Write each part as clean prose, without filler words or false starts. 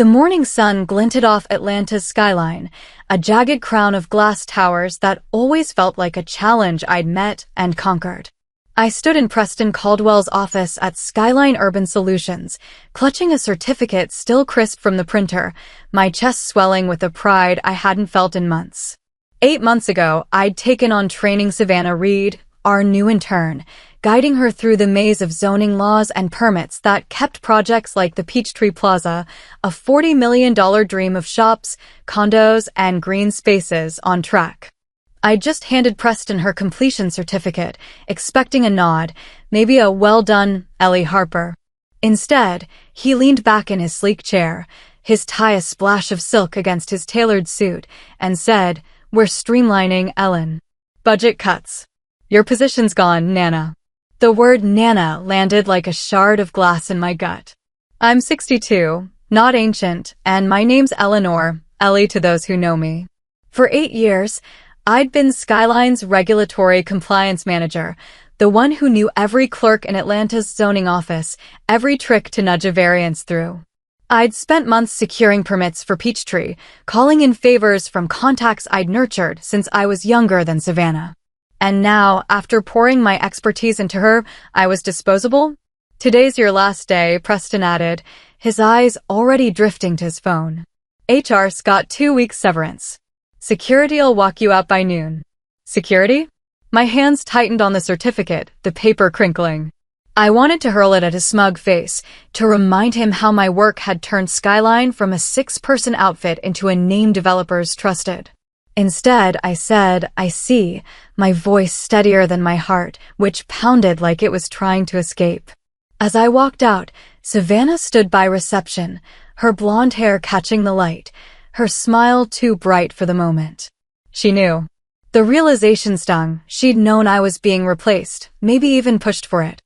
The morning sun glinted off Atlanta's skyline, a jagged crown of glass towers that always felt like a challenge I'd met and conquered. I stood in Preston Caldwell's office at Skyline Urban Solutions, clutching a certificate still crisp from the printer, my chest swelling with a pride I hadn't felt in months. 8 months ago, I'd taken on training Savannah Reed, our new intern, guiding her through the maze of zoning laws and permits that kept projects like the Peachtree Plaza, a $40 million dream of shops, condos, and green spaces, on track. I'd just handed Preston her completion certificate, expecting a nod, maybe a "well done, Ellie Harper." Instead, he leaned back in his sleek chair, his tie a splash of silk against his tailored suit, and said, "We're streamlining, Ellen. Budget cuts. Your position's gone, Nana." The word Nana landed like a shard of glass in my gut. I'm 62, not ancient, and my name's Eleanor, Ellie to those who know me. For 8 years, I'd been Skyline's regulatory compliance manager, the one who knew every clerk in Atlanta's zoning office, every trick to nudge a variance through. I'd spent months securing permits for Peachtree, calling in favors from contacts I'd nurtured since I was younger than Savannah. And now, after pouring my expertise into her, I was disposable? "Today's your last day," Preston added, his eyes already drifting to his phone. "HR's got 2 weeks severance. Security'll walk you out by noon." Security? My hands tightened on the certificate, the paper crinkling. I wanted to hurl it at his smug face, to remind him how my work had turned Skyline from a 6-person outfit into a name developers trusted. Instead, I said, "I see," my voice steadier than my heart, which pounded like it was trying to escape. As I walked out, Savannah stood by reception, her blonde hair catching the light, her smile too bright for the moment. She knew. The realization stung. She'd known I was being replaced, maybe even pushed for it.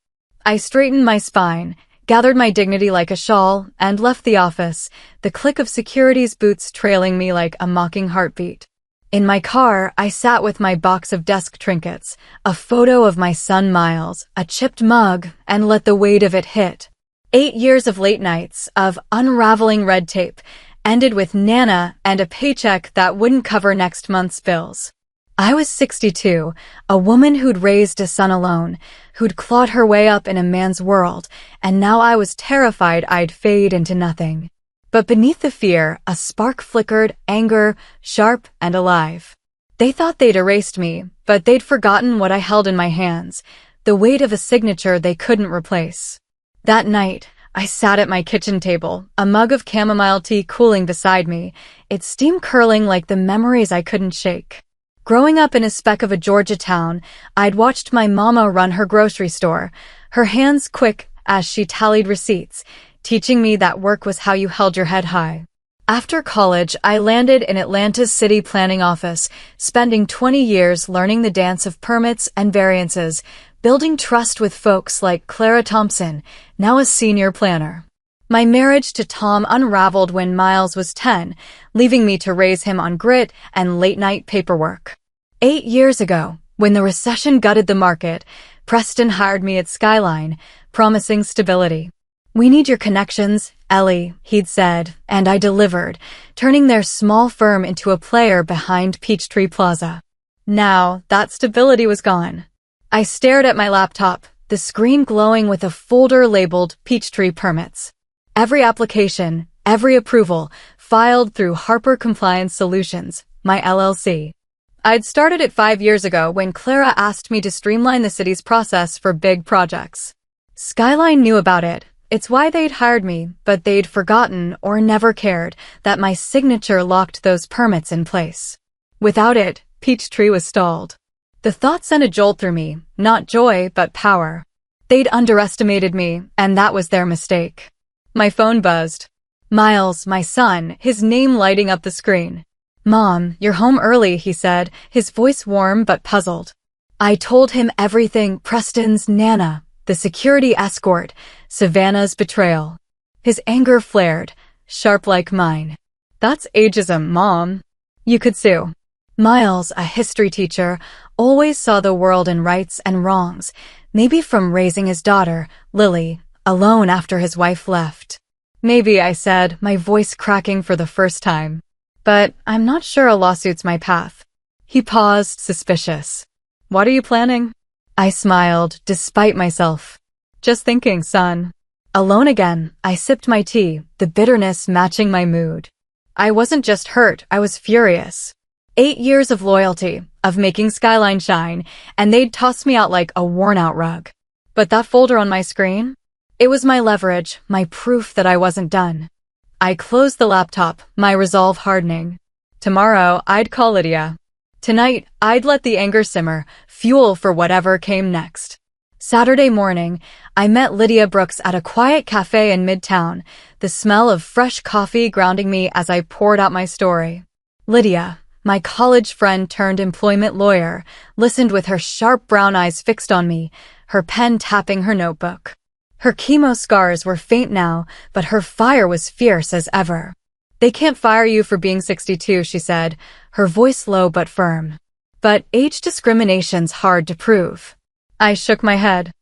I straightened my spine, gathered my dignity like a shawl, and left the office, the click of security's boots trailing me like a mocking heartbeat. In my car, I sat with my box of desk trinkets, a photo of my son Miles, a chipped mug, and let the weight of it hit. 8 years of late nights, of unraveling red tape, ended with Nana and a paycheck that wouldn't cover next month's bills. I was 62, a woman who'd raised a son alone, who'd clawed her way up in a man's world, and now I was terrified I'd fade into nothing. But beneath the fear, a spark flickered, anger, sharp and alive. They thought they'd erased me, but they'd forgotten what I held in my hands, the weight of a signature they couldn't replace. That night, I sat at my kitchen table, a mug of chamomile tea cooling beside me, its steam curling like the memories I couldn't shake. Growing up in a speck of a Georgia town, I'd watched my mama run her grocery store, her hands quick as she tallied receipts, teaching me that work was how you held your head high. After college, I landed in Atlanta's city planning office, spending 20 years learning the dance of permits and variances, building trust with folks like Clara Thompson, now a senior planner. My marriage to Tom unraveled when Miles was 10, leaving me to raise him on grit and late-night paperwork. 8 years ago, when the recession gutted the market, Preston hired me at Skyline, promising stability. "We need your connections, Ellie," he'd said, and I delivered, turning their small firm into a player behind Peachtree Plaza. Now, that stability was gone. I stared at my laptop, the screen glowing with a folder labeled Peachtree Permits. Every application, every approval, filed through Harper Compliance Solutions, my LLC. I'd started it 5 years ago when Clara asked me to streamline the city's process for big projects. Skyline knew about it. It's why they'd hired me, but they'd forgotten, or never cared, that my signature locked those permits in place. Without it, Peachtree was stalled. The thought sent a jolt through me, not joy, but power. They'd underestimated me, and that was their mistake. My phone buzzed. Miles, my son, his name lighting up the screen. "Mom, you're home early," he said, his voice warm but puzzled. I told him everything: Preston's Nana, the security escort, Savannah's betrayal. His anger flared, sharp like mine. "That's ageism, Mom. You could sue." Miles, a history teacher, always saw the world in rights and wrongs, maybe from raising his daughter, Lily, alone after his wife left. Maybe, I said, my voice cracking for the first time. But I'm not sure a lawsuit's my path. He paused, suspicious. What are you planning? I smiled, despite myself. Just thinking, son. Alone again, I sipped my tea, the bitterness matching my mood. I wasn't just hurt, I was furious. 8 years of loyalty, of making Skyline shine, and they'd toss me out like a worn-out rug. But that folder on my screen? It was my leverage, my proof that I wasn't done. I closed the laptop, my resolve hardening. Tomorrow, I'd call Lydia. Tonight, I'd let the anger simmer, fuel for whatever came next. Saturday morning, I met Lydia Brooks at a quiet cafe in Midtown, the smell of fresh coffee grounding me as I poured out my story. Lydia, my college friend turned employment lawyer, listened with her sharp brown eyes fixed on me, her pen tapping her notebook. Her chemo scars were faint now, but her fire was fierce as ever. They can't fire you for being 62, she said, her voice low but firm. But age discrimination's hard to prove. I shook my head.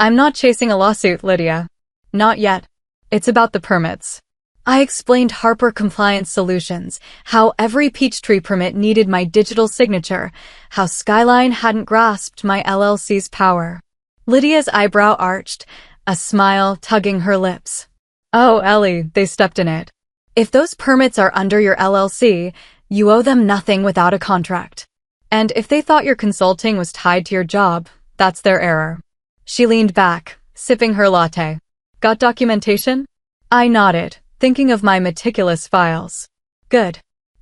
I'm not chasing a lawsuit, Lydia. Not yet. It's about the permits. I explained Harper Compliance Solutions, how every Peachtree permit needed my digital signature, how Skyline hadn't grasped my LLC's power. Lydia's eyebrow arched, a smile tugging her lips. Oh, Ellie, they stepped in it. If those permits are under your LLC, you owe them nothing without a contract. And if they thought your consulting was tied to your job, that's their error. She leaned back, sipping her latte. Got documentation? I nodded, thinking of my meticulous files. Good.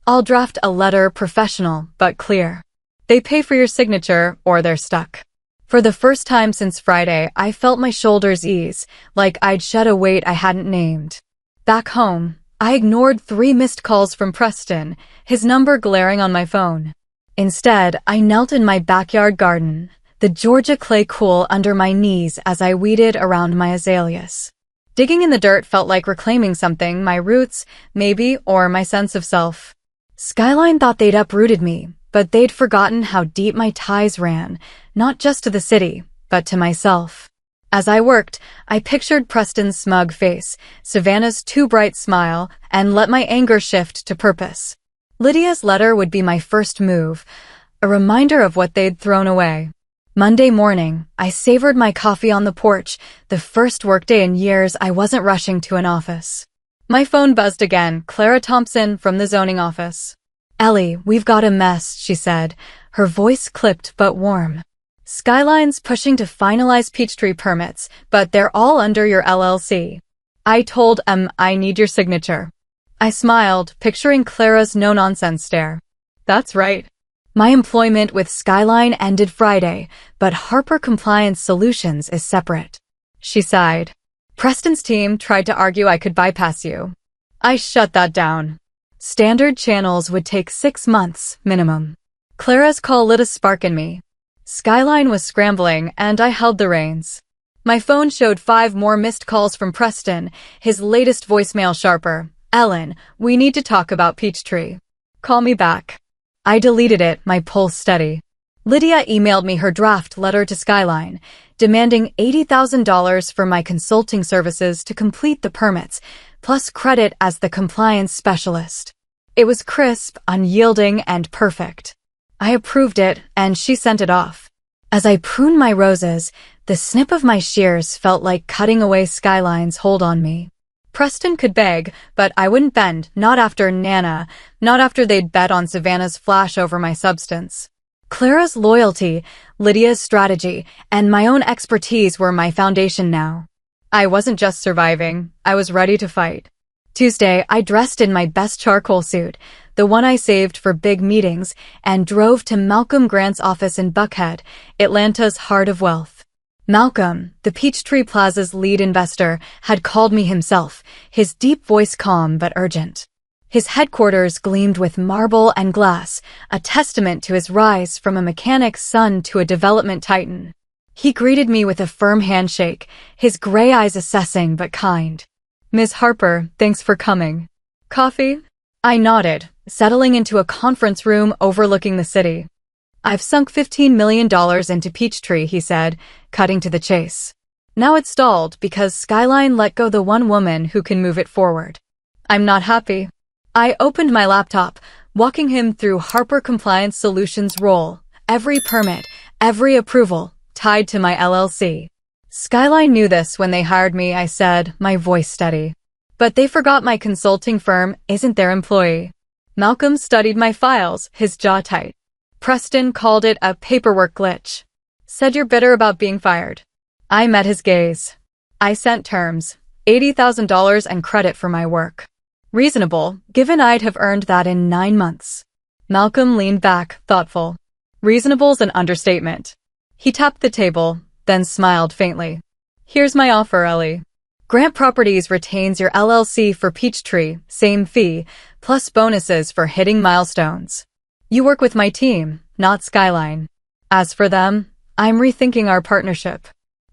I'll draft a letter, professional, but clear. They pay for your signature, or they're stuck. For the first time since Friday, I felt my shoulders ease, like I'd shed a weight I hadn't named. Back home, I ignored 3 missed calls from Preston, his number glaring on my phone. Instead, I knelt in my backyard garden, the Georgia clay cool under my knees as I weeded around my azaleas. Digging in the dirt felt like reclaiming something, my roots, maybe, or my sense of self. Skyline thought they'd uprooted me, but they'd forgotten how deep my ties ran, not just to the city, but to myself. As I worked, I pictured Preston's smug face, Savannah's too bright smile, and let my anger shift to purpose. Lydia's letter would be my first move, a reminder of what they'd thrown away. Monday morning, I savored my coffee on the porch, the first workday in years I wasn't rushing to an office. My phone buzzed again, Clara Thompson from the zoning office. Ellie, we've got a mess, she said, her voice clipped but warm. Skyline's pushing to finalize Peachtree permits, but they're all under your LLC. I told I need your signature. I smiled, picturing Clara's no-nonsense stare. That's right. My employment with Skyline ended Friday, but Harper Compliance Solutions is separate. She sighed. Preston's team tried to argue I could bypass you. I shut that down. Standard channels would take 6 months, minimum. Clara's call lit a spark in me. Skyline was scrambling, and I held the reins. My phone showed 5 more missed calls from Preston, his latest voicemail sharper. Ellen, we need to talk about Peachtree. Call me back. I deleted it, my pulse steady. Lydia emailed me her draft letter to Skyline, demanding $80,000 for my consulting services to complete the permits, plus credit as the compliance specialist. It was crisp, unyielding, and perfect. I approved it, and she sent it off. As I pruned my roses, the snip of my shears felt like cutting away Skyline's hold on me. Preston could beg, but I wouldn't bend, not after Nana, not after they'd bet on Savannah's flash over my substance. Clara's loyalty, Lydia's strategy, and my own expertise were my foundation now. I wasn't just surviving, I was ready to fight. Tuesday, I dressed in my best charcoal suit, the one I saved for big meetings, and drove to Malcolm Grant's office in Buckhead, Atlanta's heart of wealth. Malcolm, the Peachtree Plaza's lead investor, had called me himself, his deep voice calm but urgent. His headquarters gleamed with marble and glass, a testament to his rise from a mechanic's son to a development titan. He greeted me with a firm handshake, his gray eyes assessing but kind. Ms. Harper, thanks for coming. Coffee? I nodded, settling into a conference room overlooking the city. I've sunk $15 million into Peachtree, he said, cutting to the chase. Now it's stalled because Skyline let go the one woman who can move it forward. I'm not happy. I opened my laptop, walking him through Harper Compliance Solutions' role, every permit, every approval, tied to my LLC. Skyline knew this when they hired me, I said, my voice steady. But they forgot my consulting firm isn't their employee. Malcolm studied my files, his jaw tight. Preston called it a paperwork glitch. Said you're bitter about being fired. I met his gaze. I sent terms, $80,000 and credit for my work. Reasonable, given I'd have earned that in 9 months. Malcolm leaned back, thoughtful. Reasonable's an understatement. He tapped the table, then smiled faintly. Here's my offer, Ellie. Grant Properties retains your LLC for Peachtree, same fee, plus bonuses for hitting milestones. You work with my team, not Skyline. As for them, I'm rethinking our partnership.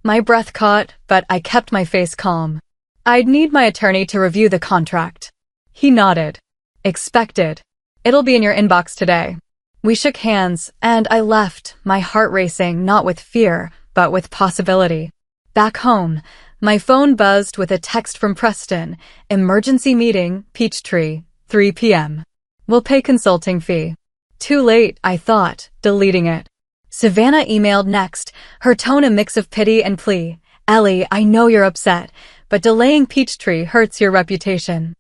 My breath caught, but I kept my face calm. I'd need my attorney to review the contract. He nodded. Expected. It'll be in your inbox today. We shook hands, and I left, my heart racing not with fear, but with possibility. Back home, my phone buzzed with a text from Preston. Emergency meeting, Peachtree, 3 p.m. We'll pay consulting fee. Too late, I thought, deleting it. Savannah emailed next, her tone a mix of pity and plea. Ellie, I know you're upset, but delaying Peachtree hurts your reputation.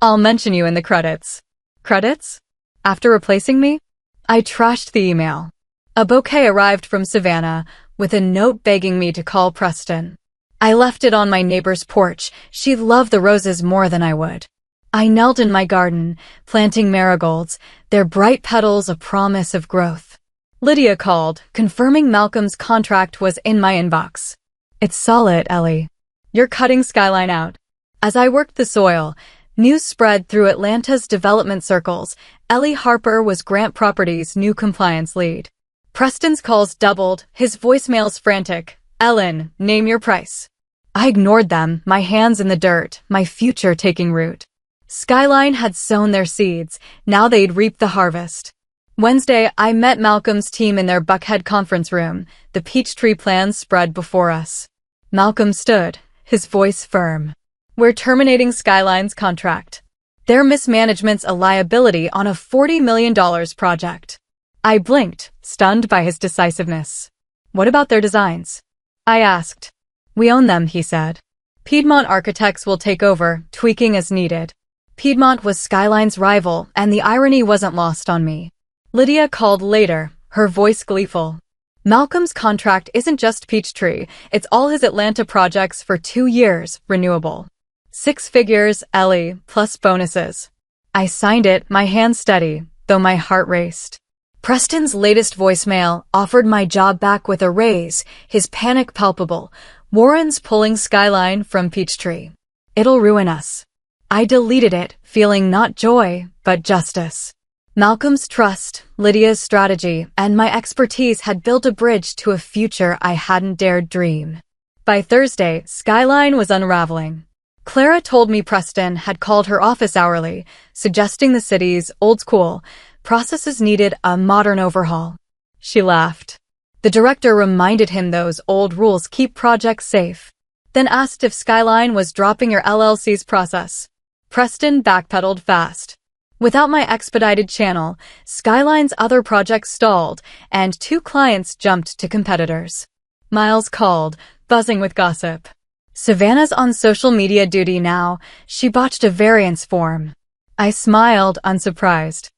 I'll mention you in the credits. Credits? After replacing me? I trashed the email. A bouquet arrived from Savannah, with a note begging me to call Preston. I left it on my neighbor's porch. She loved the roses more than I would. I knelt in my garden, planting marigolds, their bright petals a promise of growth. Lydia called, confirming Malcolm's contract was in my inbox. It's solid, Ellie. You're cutting Skyline out. As I worked the soil, news spread through Atlanta's development circles. Ellie Harper was Grant Properties' new compliance lead. Preston's calls doubled, his voicemails frantic. Ellen, name your price. I ignored them, my hands in the dirt, my future taking root. Skyline had sown their seeds, now they'd reap the harvest. Wednesday, I met Malcolm's team in their Buckhead conference room. The Peachtree plans spread before us. Malcolm stood, his voice firm. We're terminating Skyline's contract. Their mismanagement's a liability on a $40 million project. I blinked, stunned by his decisiveness. What about their designs? I asked. We own them, he said. Piedmont Architects will take over, tweaking as needed. Piedmont was Skyline's rival, and the irony wasn't lost on me. Lydia called later, her voice gleeful. Malcolm's contract isn't just Peachtree, it's all his Atlanta projects for 2 years, renewable. 6 figures, Ellie, plus bonuses. I signed it, my hand steady, though my heart raced. Preston's latest voicemail offered my job back with a raise, his panic palpable. Warren's pulling Skyline from Peachtree. It'll ruin us. I deleted it, feeling not joy, but justice. Malcolm's trust, Lydia's strategy, and my expertise had built a bridge to a future I hadn't dared dream. By Thursday, Skyline was unraveling. Clara told me Preston had called her office hourly, suggesting the city's old school processes needed a modern overhaul. She laughed. The director reminded him those old rules keep projects safe, then asked if Skyline was dropping your LLC's process. Preston backpedaled fast. Without my expedited channel, Skyline's other projects stalled, and 2 clients jumped to competitors. Miles called, buzzing with gossip. Savannah's on social media duty now. She botched a variance form. I smiled, unsurprised.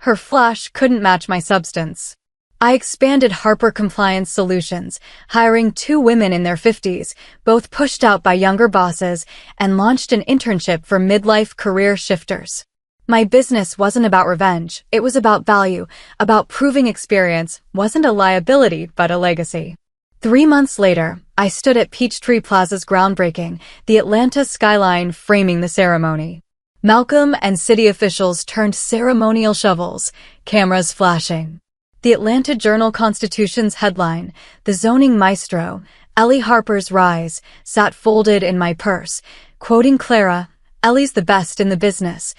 Her flash couldn't match my substance. I expanded Harper Compliance Solutions, hiring 2 women in their 50s, both pushed out by younger bosses, and launched an internship for midlife career shifters. My business wasn't about revenge, it was about value, about proving experience wasn't a liability but a legacy. 3 months later, I stood at Peachtree Plaza's groundbreaking, the Atlanta skyline framing the ceremony. Malcolm and city officials turned ceremonial shovels, cameras flashing. The Atlanta Journal-Constitution's headline, "The Zoning Maestro, Ellie Harper's Rise," sat folded in my purse, quoting Clara, "Ellie's the best in the business."